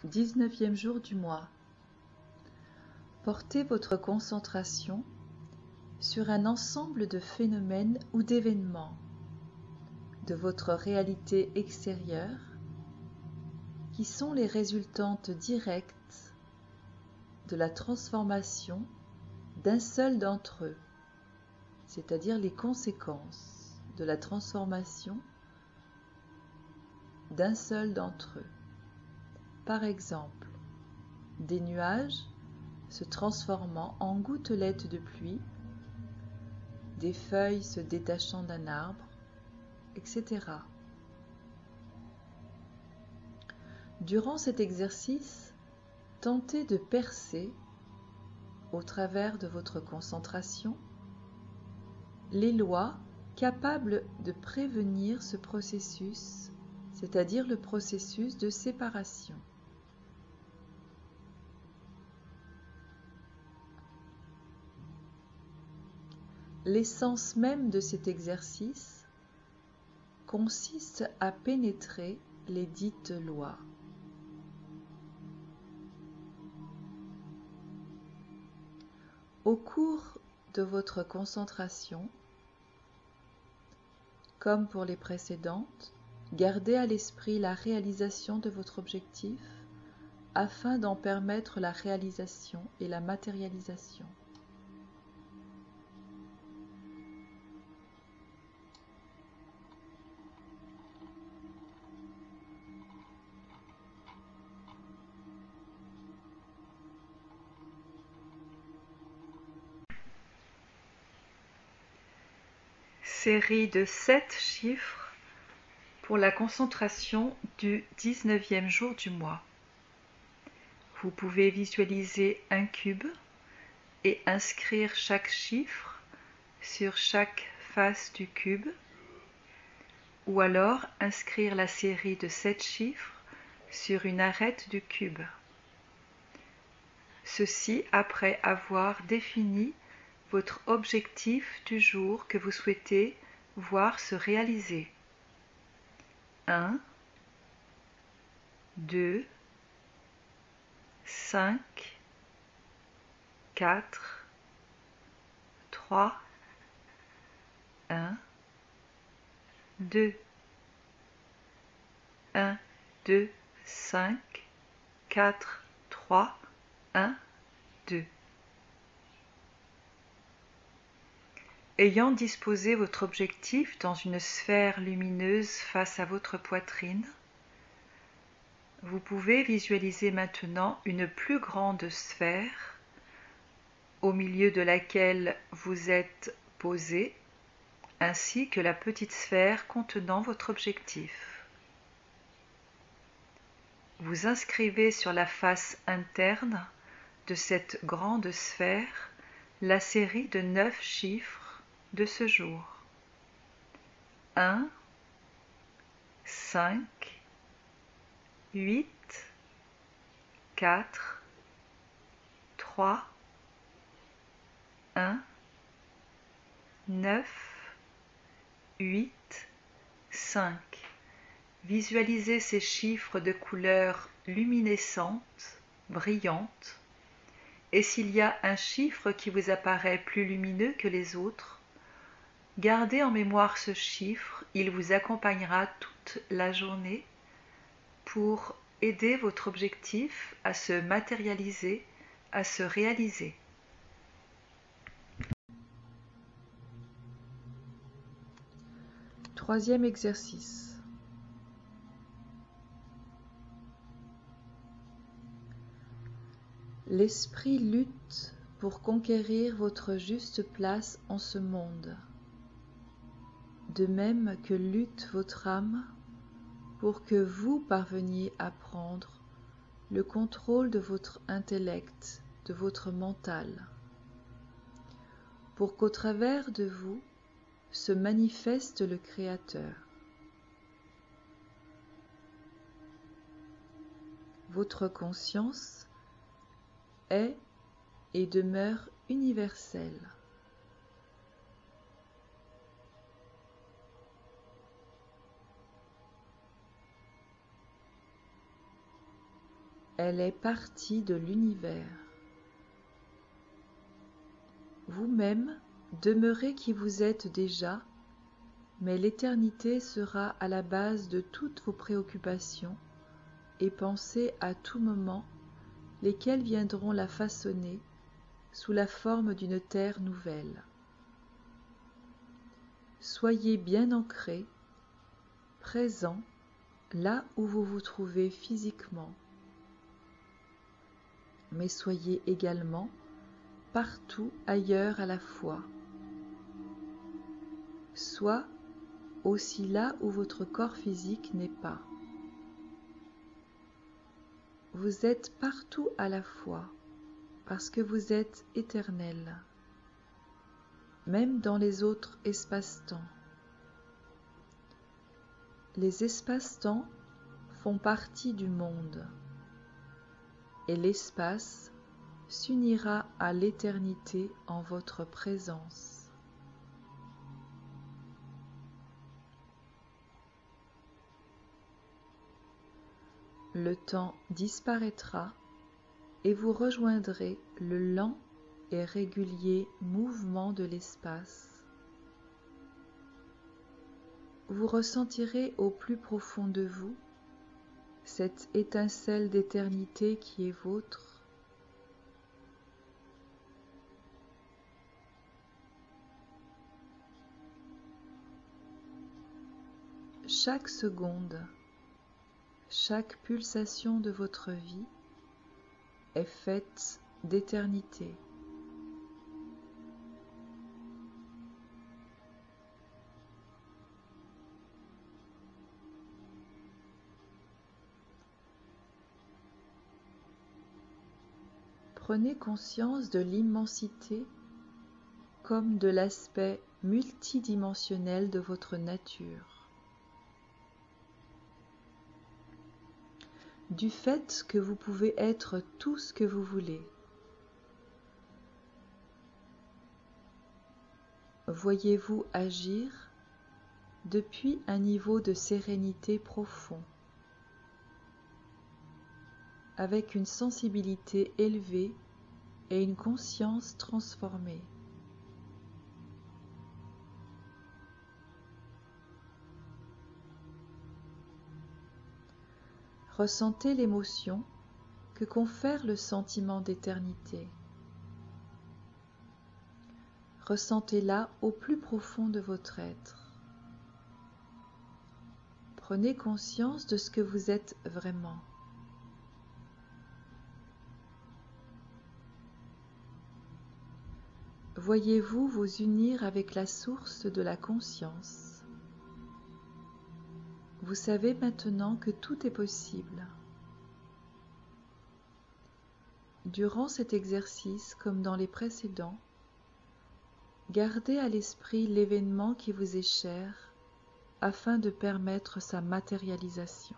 19e jour du mois. Portez votre concentration sur un ensemble de phénomènes ou d'événements de votre réalité extérieure qui sont les résultantes directes de la transformation d'un seul d'entre eux, c'est-à-dire les conséquences de la transformation d'un seul d'entre eux. Par exemple, des nuages se transformant en gouttelettes de pluie, des feuilles se détachant d'un arbre, etc. Durant cet exercice, tentez de percer, au travers de votre concentration, les lois capables de prévenir ce processus, c'est-à-dire le processus de séparation. L'essence même de cet exercice consiste à pénétrer les dites lois. Au cours de votre concentration, comme pour les précédentes, gardez à l'esprit la réalisation de votre objectif afin d'en permettre la réalisation et la matérialisation. Série de 7 chiffres pour la concentration du 19e jour du mois. Vous pouvez visualiser un cube et inscrire chaque chiffre sur chaque face du cube, ou alors inscrire la série de 7 chiffres sur une arête du cube. Ceci après avoir défini votre objectif du jour que vous souhaitez voir se réaliser. 1, 2, 5, 4, 3, 1, 2, 1, 2, 5, 4, 3, 1, 2. Ayant disposé votre objectif dans une sphère lumineuse face à votre poitrine, vous pouvez visualiser maintenant une plus grande sphère au milieu de laquelle vous êtes posé, ainsi que la petite sphère contenant votre objectif. Vous inscrivez sur la face interne de cette grande sphère la série de 9 chiffres de ce jour. 1, 5, 8, 4, 3, 1, 9, 8, 5. Visualisez ces chiffres de couleur luminescente, brillante, et s'il y a un chiffre qui vous apparaît plus lumineux que les autres, gardez en mémoire ce chiffre, il vous accompagnera toute la journée pour aider votre objectif à se matérialiser, à se réaliser. Troisième exercice. L'esprit lutte pour conquérir votre juste place en ce monde, de même que lutte votre âme pour que vous parveniez à prendre le contrôle de votre intellect, de votre mental, pour qu'au travers de vous se manifeste le Créateur. Votre conscience est et demeure universelle. Elle est partie de l'univers. Vous-même demeurez qui vous êtes déjà, mais l'éternité sera à la base de toutes vos préoccupations et pensées à tout moment, lesquelles viendront la façonner sous la forme d'une terre nouvelle. Soyez bien ancrés, présents, là où vous vous trouvez physiquement, mais soyez également partout ailleurs à la fois, soit aussi là où votre corps physique n'est pas. Vous êtes partout à la fois, parce que vous êtes éternel, même dans les autres espaces-temps. Les espaces-temps font partie du monde, et l'espace s'unira à l'éternité en votre présence. Le temps disparaîtra et vous rejoindrez le lent et régulier mouvement de l'espace. Vous ressentirez au plus profond de vous cette étincelle d'éternité qui est vôtre. Chaque seconde, chaque pulsation de votre vie est faite d'éternité. Prenez conscience de l'immensité comme de l'aspect multidimensionnel de votre nature, du fait que vous pouvez être tout ce que vous voulez. Voyez-vous agir depuis un niveau de sérénité profond, avec une sensibilité élevée et une conscience transformée. Ressentez l'émotion que confère le sentiment d'éternité. Ressentez-la au plus profond de votre être. Prenez conscience de ce que vous êtes vraiment. Voyez-vous vous unir avec la source de la conscience. Vous savez maintenant que tout est possible. Durant cet exercice, comme dans les précédents, gardez à l'esprit l'événement qui vous est cher afin de permettre sa matérialisation.